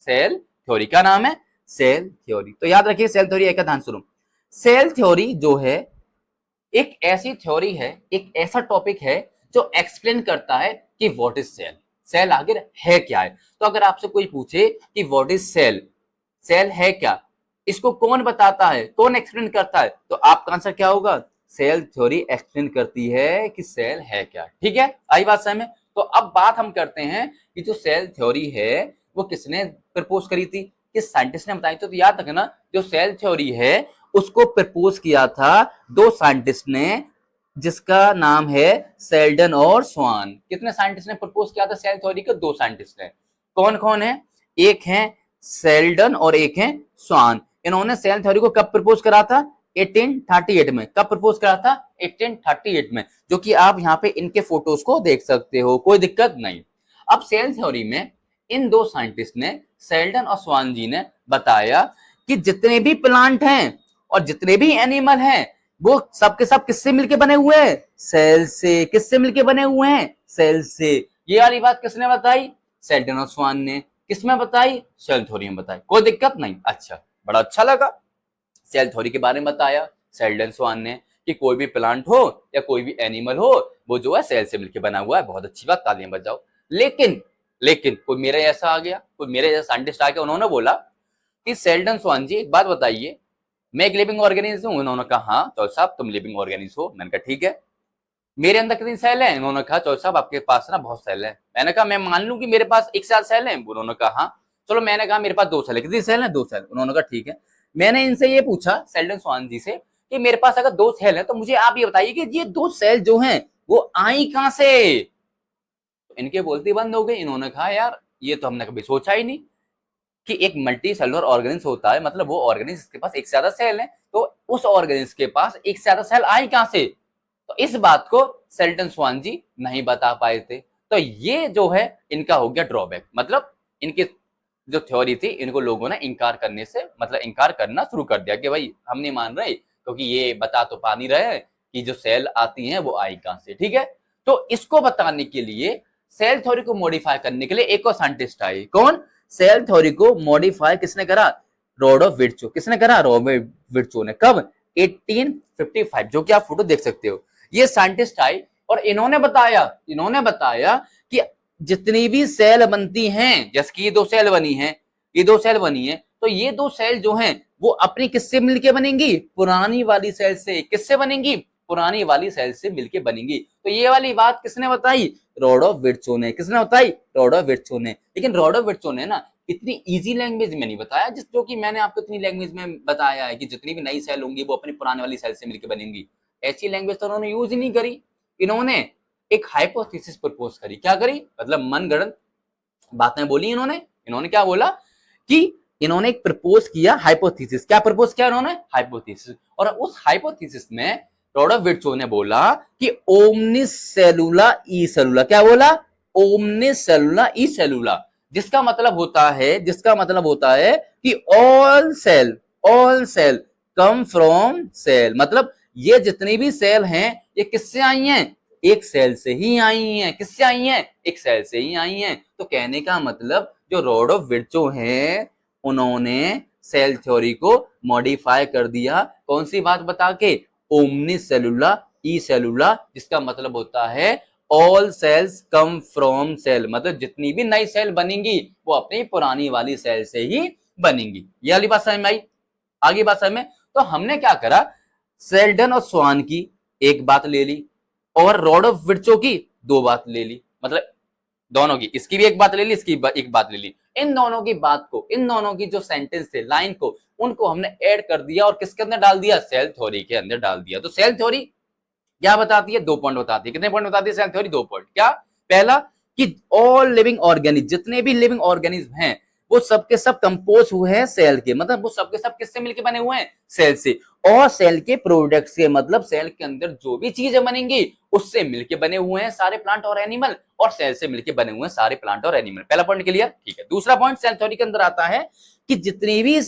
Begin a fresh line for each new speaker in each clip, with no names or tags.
Cell theory. क्या नाम है? Cell theory. तो याद रखिए सेल थ्योरी एक ध्यान सुनो। सेल थ्योरी जो है एक ऐसी थ्योरी है, एक ऐसा टॉपिक है जो एक्सप्लेन करता है कि व्हाट इज सेल, सेल आखिर है क्या है। तो अगर आपसे कोई पूछे कि व्हाट इज सेल, सेल है क्या, इसको कौन बताता है, कौन एक्सप्लेन करता है, तो आपका आंसर क्या होगा? सेल थ्योरी एक्सप्लेन करती है कि सेल है क्या। ठीक है, आई बात समझ में? तो अब बात हम करते हैं कि जो सेल थ्योरी है वो किसने प्रपोज करी थी, किस साइंटिस्ट ने बताई थी। तो याद रखना जो सेल थ्योरी है उसको प्रपोज किया था दो साइंटिस्ट ने, जिसका नाम है सेल्डन और स्वान। कितने साइंटिस्ट ने प्रपोज किया था सेल थ्योरी को? दो साइंटिस्ट ने। कौन कौन है? एक है सेल्डन और एक है स्वान। इन्होंने सेल थ्योरी को कब प्रपोज करा था? 1838 में। कब प्रपोज करा था? 1838 में, जो कि आप यहाँ पे इनके फोटोज को देख सकते हो, कोई दिक्कत नहीं। अब सेल थ्योरी में इन दो साइंटिस्ट ने, सेल्डन और स्वान जी ने बताया कि जितने भी प्लांट हैं और जितने भी एनिमल हैं वो सबके सब किससे मिलके बने हुए हैं? सेल से। किससे मिलके बने हुए हैं? सेल से। ये वाली बात किसने बताई? सेल्डन और स्वान ने। किसमें बताई? सेल थ्योरी में बताई। कोई दिक्कत नहीं। अच्छा, बड़ा अच्छा लगा। सेल थ्योरी के बारे में बताया सेल्डन स्वान ने कि कोई भी प्लांट हो या कोई भी एनिमल हो वो जो है सेल से मिलकर बना हुआ है। बहुत अच्छी बात, तालियां बजाओ। लेकिन लेकिन कोई मेरे जैसा आ गया, कोई मेरे जैसा साइंटिस्ट आ गया, उन्होंने बोला कि सेल्डन स्वान जी एक बात बताइए, मैं एक लिविंग ऑर्गेनिज्म हूं। उन्होंने कहा हाँ चौधरी साहब तुम लिविंग ऑर्गेनिज्म हो। मैंने कहा ठीक है। मेरे अंदर कितनी सेल है? उन्होंने कहा चौधरी साहब आपके पास ना बहुत सेल है। मैंने कहा मैं मान लूं कि मेरे पास एक साथ सेल है? उन्होंने कहा हाँ। चलो मैंने कहा मेरे पास दो सेल है। कितनी सेल है? दो सेल। उन्होंने कहा ठीक है। मैंने इनसे ये पूछा सेल्डन स्वान जी से कि मेरे पास अगर दो सेल है तो मुझे आप ये बताइए कि ये दो सेल जो हैं वो आई कहां से? तो इनके बोलती बंद हो गई। इन्होंने कहा यार ये तो हमने कभी सोचा ही नहीं कि एक मल्टी सेलुलर ऑर्गेनिज्म होता है, मतलब वो ऑर्गेनिज्म के पास एक से ज्यादा सेल है, तो उस ऑर्गेनिज्म के पास एक से ज्यादा सेल आई कहां से? तो इस बात को सेल्डन स्वान जी नहीं बता पाए थे। तो ये जो है इनका हो गया ड्रॉबैक, मतलब इनकी जो थ्योरी थी इनको लोगों ने इंकार करने से, मतलब इंकार करना शुरू कर दिया कि भाई हम नहीं मान रहे क्योंकि ये बता तो पा नहीं रहे कि जो सेल आती हैं वो आई कहां से। ठीक है, तो इसको बताने के लिए, सेल थ्योरी को मॉडिफाई करने के लिए एक और साइंटिस्ट आए। कौन? सेल थ्योरी को मॉडिफाई किसने करा? रॉडोल्फ विर्चो। किसने करा? रॉबर्ट विर्चो ने। कब? 1855, जो कि आप फोटो देख सकते हो। ये साइंटिस्ट आए और इन्होंने बताया कि जितनी भी सेल बनती हैं, जैसे कि ये दो सेल बनी हैं, ये दो सेल बनी है, तो ये दो सेल जो हैं वो अपनी किससे मिलके बनेंगी? पुरानी वाली सेल से। किससे बनेंगी? पुरानी वाली सेल से मिलके बनेंगी। तो ये वाली बात किसने बताई? रॉडोल्फ विर्चो ने। किसने बताई? रॉडोल्फ विर्चो ने। लेकिन रॉडोल्फ विर्चो ने ना इतनी इजी लैंग्वेज में नहीं बताया जिस जो कि मैंने आपको इतनी लैंग्वेज में बताया है कि जितनी भी नई सेल होंगी वो अपनी पुराने वाली सेल से मिलकर बनेंगी। ऐसी लैंग्वेज तो उन्होंने यूज ही नहीं करी। इन्होंने एक हाइपोथेसिस प्रपोज करी। क्या करी? मतलब मनगढ़ंत बातें बोली इन्होंने। इन्होंने क्या बोला कि इन्होंने एक प्रपोज किया हाइपोथेसिस। क्या प्रपोज किया इन्होंने? हाइपोथेसिस। और उस हाइपोथेसिस में रॉडोल्फ विर्चो ने बोला कि ओमनिस सेलुला ई सेलुला। क्या बोला? ओमनिस सेलुला ई सेलुला, जिसका मतलब होता है कि all cell come from cell. मतलब ये जितनी भी सेल हैं ये किससे आई हैं? एक सेल से ही आई हैं। किससे आई हैं? एक सेल से ही आई हैं। तो कहने का मतलब जो रॉडोल्फ विर्चो हैं उन्होंने सेल थ्योरी को मॉडिफाई कर दिया। कौन सी बात बता के? ओमनी सेलुला ई सेलुला, जिसका मतलब होता है all cells come from cell. मतलब जितनी भी नई सेल बनेंगी वो अपनी पुरानी वाली सेल से ही बनेंगी। ये वाली बात समझ में आई? आगे बात समझ में? तो हमने क्या करा, सेल्डन और स्वान की एक बात ले ली और रॉडोल्फ विर्चो की दो बात ले ली। मतलब दोनों की, इसकी भी एक बात ले ली, इसकी एक बात ले ली। इन दोनों की बात को, इन दोनों की जो सेंटेंस थे, लाइन को, उनको हमने ऐड कर दिया और किसके अंदर डाल दिया? सेल थ्योरी के अंदर डाल दिया। तो सेल थ्योरी क्या बताती है? दो पॉइंट बताती है। कितने पॉइंट बताती है सेल थ्योरी? दो पॉइंट। क्या? पहला कि ऑल लिविंग ऑर्गेनिज्म, जितने भी लिविंग ऑर्गेनिज्म हैं वो सबके सब कंपोज हुए हैं सेल के। मतलब वो सबके सब किससे मिलकर बने हुए हैं? सेल से। और सेल के प्रोडक्ट से, मतलब सेल के अंदर जो भी चीजें बनेंगी उससे मिलके बने हुए हैं सारे प्लांट और एनिमल, और सेल से मिलके बने हुए हैं सारे प्लांट और एनिमल। पहला पॉइंट क्लियर? ठीक है। दूसरा पॉइंट सेल थ्योरी के अंदर आता है कि जितनी भी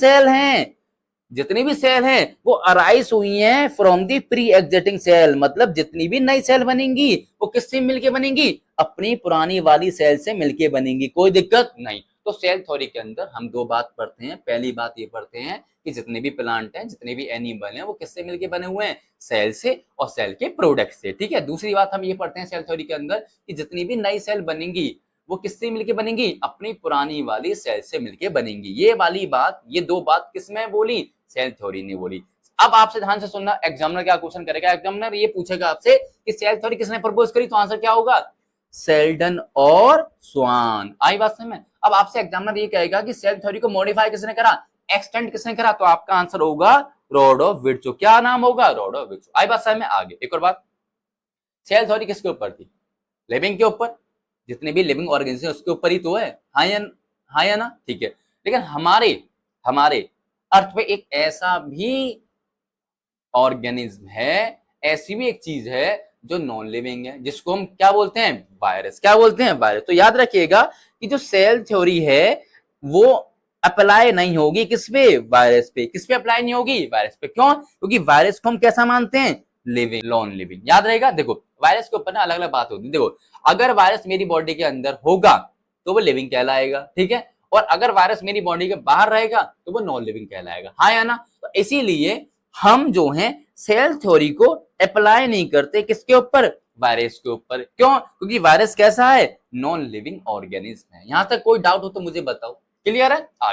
सेल हैं वो अराइज हुई हैं from the pre existing cell. मतलब जितनी भी नई सेल बनेंगी वो किससे मिलके बनेंगी? अपनी पुरानी वाली सेल से मिलके बनेंगी। कोई दिक्कत नहीं। तो सेल थ्योरी के अंदर हम दो बात पढ़ते हैं। पहली बात ये पढ़ते हैं कि जितने भी प्लांट हैं, जितने भी एनिमल हैं, वो किससे मिलके बने हुए हैं? सेल से और सेल के प्रोडक्ट से। ठीक है, दूसरी बात हम ये पढ़ते हैं सेल थ्योरी के अंदर कि जितनी भी नई सेल बनेंगी वो किससे मिलके बनेंगी? अपनी पुरानी वाली सेल से मिलके बनेंगी। ये वाली बात, ये दो बात किसमें बोली? सेल थ्योरी ने बोली। अब आपसे ध्यान से सुनना, एग्जामिनर क्या क्वेश्चन करेगा? एग्जामिनर ये पूछेगा आपसे कि सेल थ्योरी किसने प्रपोज करी, तो आंसर क्या होगा? सेल्डन और स्वान। आई बात समझ में? अब आपसे एग्जामिनर ये कहेगा कि सेल थ्योरी को मॉडिफाई किसने करा, एक्सटेंड किसने करा, तो आपका आंसर होगा रॉडोल्फ विर्चो। क्या नाम होगा? रॉडोल्फ विर्चो। आई बात समझ में? आगे एक और बात, सेल थ्योरी किसके ऊपर थी? लिविंग के ऊपर। जितने भी लिविंग ऑर्गेनिज्म उसके ऊपर ही तो है। हाँ या ना? ठीक है, लेकिन हमारे हमारे अर्थ पे एक ऐसा भी ऑर्गेनिज्म है, ऐसी भी एक चीज है जो नॉन लिविंग है, जिसको हम क्या बोलते हैं? वायरस। क्या बोलते हैं? वायरस। तो याद रखिएगा कि जो सेल थ्योरी है वो अप्लाई नहीं होगी किस पे? वायरस पे। किस पे अप्लाई नहीं होगी? वायरस पे। क्यों? क्योंकि वायरस को हम कैसा मानते हैं? Living, non living. याद रहेगा। देखो वायरस के ऊपर ना अलग अलग बात होती है। देखो अगर वायरस मेरी बॉडी के अंदर होगा तो वो लिविंग कहलाएगा, ठीक है, और अगर वायरस मेरी बॉडी के बाहर रहेगा तो वो नॉन लिविंग कहलाएगा। हाँ या ना? तो इसीलिए हम जो हैं सेल थ्योरी को अप्लाई नहीं करते किसके ऊपर? वायरस के ऊपर। क्यों? क्योंकि वायरस कैसा है? नॉन लिविंग ऑर्गेनिज्म है। यहां तक कोई डाउट हो तो मुझे बताओ। क्लियर है? आगे